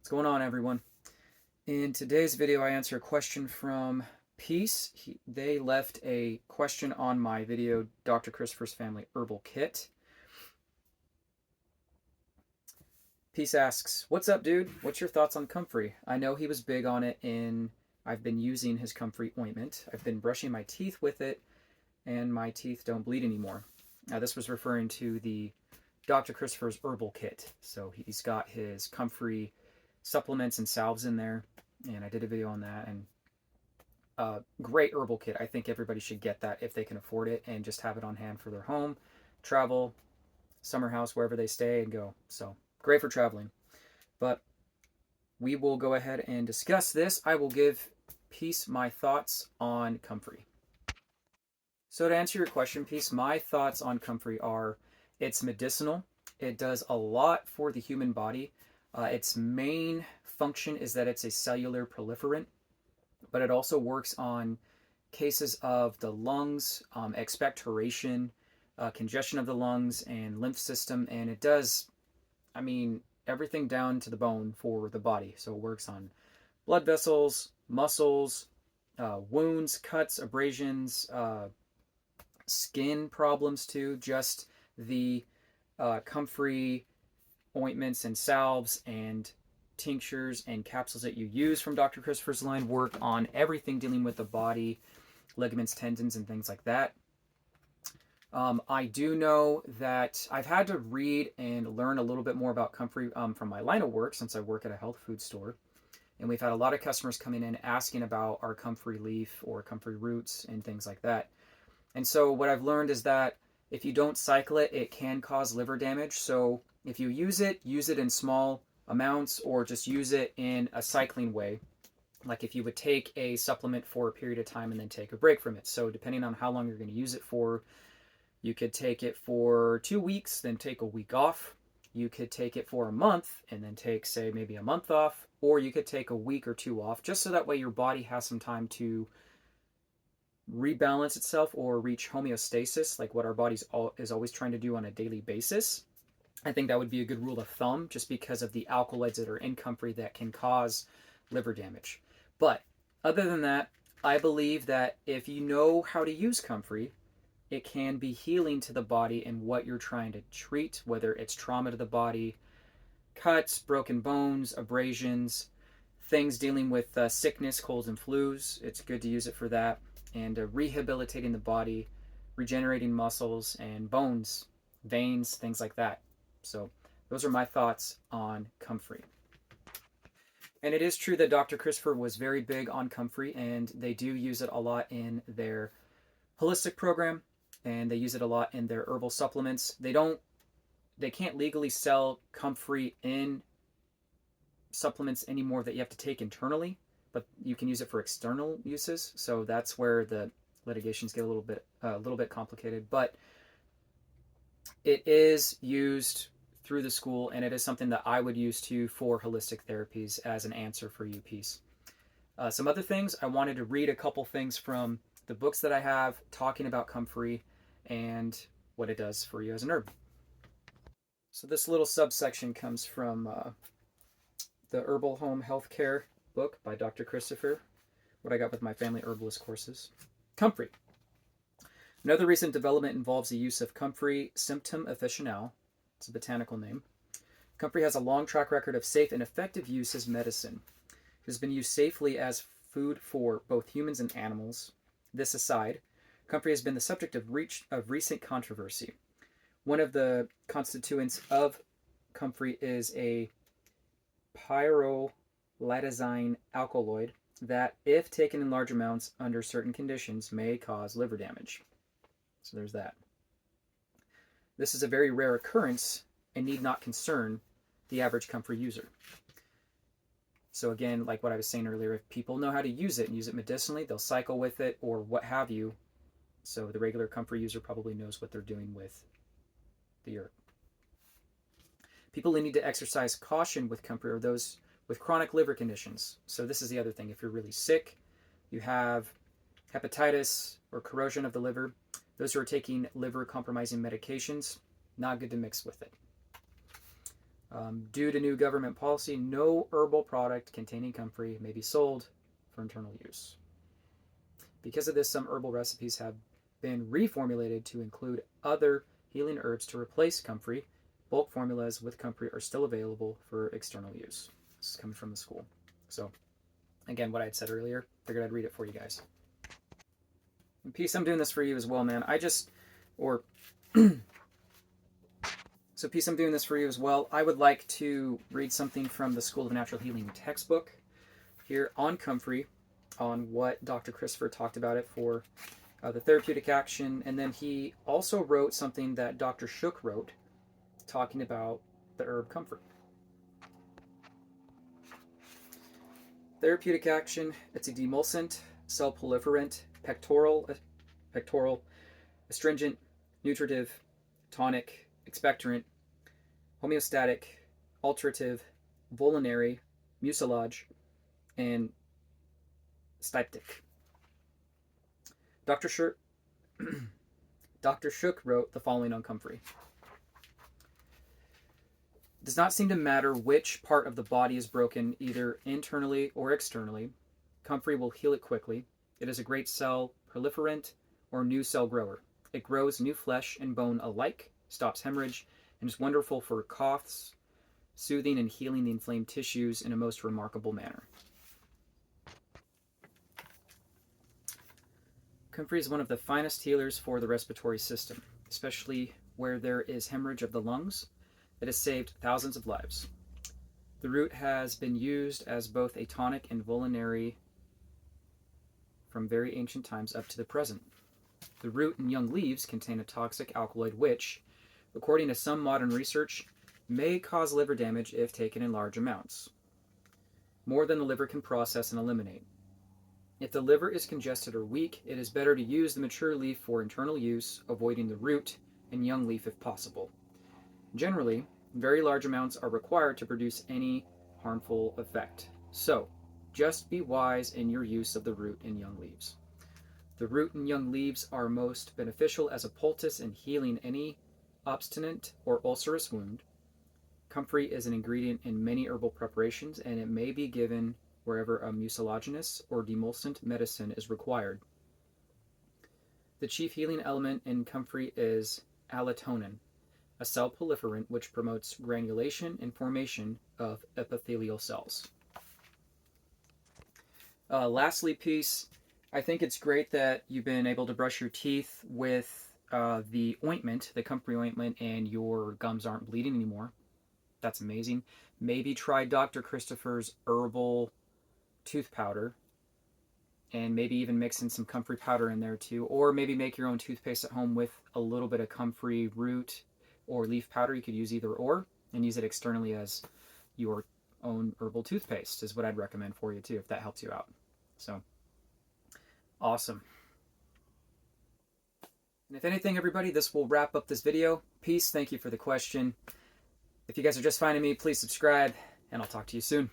What's going on, everyone? In today's video, I answer a question from Peace. They left a question on my video, Dr. Christopher's Family Herbal Kit. Peace asks, "What's up, dude? What's your thoughts on comfrey? I know he was big on it I've been using his comfrey ointment. I've been brushing my teeth with it, and my teeth don't bleed anymore." Now, this was referring to the Dr. Christopher's Herbal Kit. So he's got his comfrey supplements and salves in there, and I did a video on that. And great herbal kit. I think everybody should get that if they can afford it and just have it on hand for their home, travel, summer house, wherever they stay, and go. So great for traveling. But we will go ahead and discuss this. I will give Peace my thoughts on comfrey. So to answer your question, Peace, my thoughts on comfrey are it's medicinal. It does a lot for the human body. Its main function is that it's a cellular proliferant, but it also works on cases of the lungs, expectoration, congestion of the lungs and lymph system, and it does, everything down to the bone for the body. So it works on blood vessels, muscles, wounds, cuts, abrasions, skin problems too. Just the comfrey ointments and salves and tinctures and capsules that you use from Dr. Christopher's line work on everything dealing with the body, ligaments, tendons, and things like that. I do know that I've had to read and learn a little bit more about comfrey from my line of work, since I work at a health food store. And we've had a lot of customers coming in asking about our comfrey leaf or comfrey roots and things like that. And so what I've learned is that if you don't cycle it, it can cause liver damage. So if you use it in small amounts, or just use it in a cycling way. Like if you would take a supplement for a period of time and then take a break from it. So depending on how long you're going to use it for, you could take it for 2 weeks, then take a week off. You could take it for a month and then take, say, maybe a month off. Or you could take a week or two off, just so that way your body has some time to rebalance itself or reach homeostasis, like what our body's is always trying to do on a daily basis. I think that would be a good rule of thumb, just because of the alkaloids that are in comfrey that can cause liver damage. But other than that, I believe that if you know how to use comfrey, it can be healing to the body in what you're trying to treat, whether it's trauma to the body, cuts, broken bones, abrasions, things dealing with sickness, colds, and flus. It's good to use it for that. And rehabilitating the body, regenerating muscles and bones, veins, things like that. So those are my thoughts on comfrey. And it is true that Dr. Christopher was very big on comfrey, and they do use it a lot in their holistic program, and they use it a lot in their herbal supplements. They can't legally sell comfrey in supplements anymore that you have to take internally, but you can use it for external uses. So that's where the litigations get a little bit complicated. But it is used through the school, and it is something that I would use too for holistic therapies as an answer for you, Peace. Some other things, I wanted to read a couple things from the books that I have talking about comfrey and what it does for you as an herb. So this little subsection comes from the Herbal Home Health Care book by Dr. Christopher, what I got with my family herbalist courses. Comfrey. Another recent development involves the use of comfrey, Symphytum officinale. It's a botanical name. Comfrey has a long track record of safe and effective use as medicine. It has been used safely as food for both humans and animals. This aside, comfrey has been the subject of recent controversy. One of the constituents of comfrey is a pyrrolidazine alkaloid that, if taken in large amounts under certain conditions, may cause liver damage. So there's that. This is a very rare occurrence and need not concern the average comfrey user. So again, like what I was saying earlier, if people know how to use it and use it medicinally, they'll cycle with it or what have you. So the regular comfrey user probably knows what they're doing with the herb. People who need to exercise caution with comfrey are those with chronic liver conditions. So this is the other thing. If you're really sick, you have hepatitis or corrosion of the liver, those who are taking liver compromising medications, not good to mix with it. Due to new government policy, no herbal product containing comfrey may be sold for internal use. Because of this, some herbal recipes have been reformulated to include other healing herbs to replace comfrey. Bulk formulas with comfrey are still available for external use. This is coming from the school. So, again, what I had said earlier, figured I'd read it for you guys. And Peace, I'm doing this for you as well, man. So Peace, I'm doing this for you as well. I would like to read something from the School of Natural Healing textbook here on comfrey, on what Dr. Christopher talked about it for the therapeutic action. And then he also wrote something that Dr. Shook wrote talking about the herb comfrey. Therapeutic action, it's a demulcent, cell proliferant, pectoral, astringent, nutritive, tonic, expectorant, homeostatic, alterative, vulnerary, mucilage, and styptic. Dr. Shook wrote the following on comfrey. It does not seem to matter which part of the body is broken, either internally or externally. Comfrey will heal it quickly. It is a great cell proliferant or new cell grower. It grows new flesh and bone alike, stops hemorrhage, and is wonderful for coughs, soothing and healing the inflamed tissues in a most remarkable manner. Comfrey is one of the finest healers for the respiratory system, especially where there is hemorrhage of the lungs. It has saved thousands of lives. The root has been used as both a tonic and vulnerary from very ancient times up to the present. The root and young leaves contain a toxic alkaloid which, according to some modern research, may cause liver damage if taken in large amounts, more than the liver can process and eliminate. If the liver is congested or weak, it is better to use the mature leaf for internal use, avoiding the root and young leaf if possible. Generally, very large amounts are required to produce any harmful effect. So, just be wise in your use of the root and young leaves. The root and young leaves are most beneficial as a poultice in healing any obstinate or ulcerous wound. Comfrey is an ingredient in many herbal preparations, and it may be given wherever a mucilaginous or demulcent medicine is required. The chief healing element in comfrey is allotonin, a cell proliferant which promotes granulation and formation of epithelial cells. Lastly, Peace, I think it's great that you've been able to brush your teeth with the ointment, the comfrey ointment, and your gums aren't bleeding anymore. That's amazing. Maybe try Dr. Christopher's herbal tooth powder, and maybe even mix in some comfrey powder in there too, or maybe make your own toothpaste at home with a little bit of comfrey root or leaf powder. You could use either or, and use it externally as your own herbal toothpaste is what I'd recommend for you too, if that helps you out. So, awesome. And if anything, everybody, this will wrap up this video. Peace, thank you for the question. If you guys are just finding me, please subscribe, and I'll talk to you soon.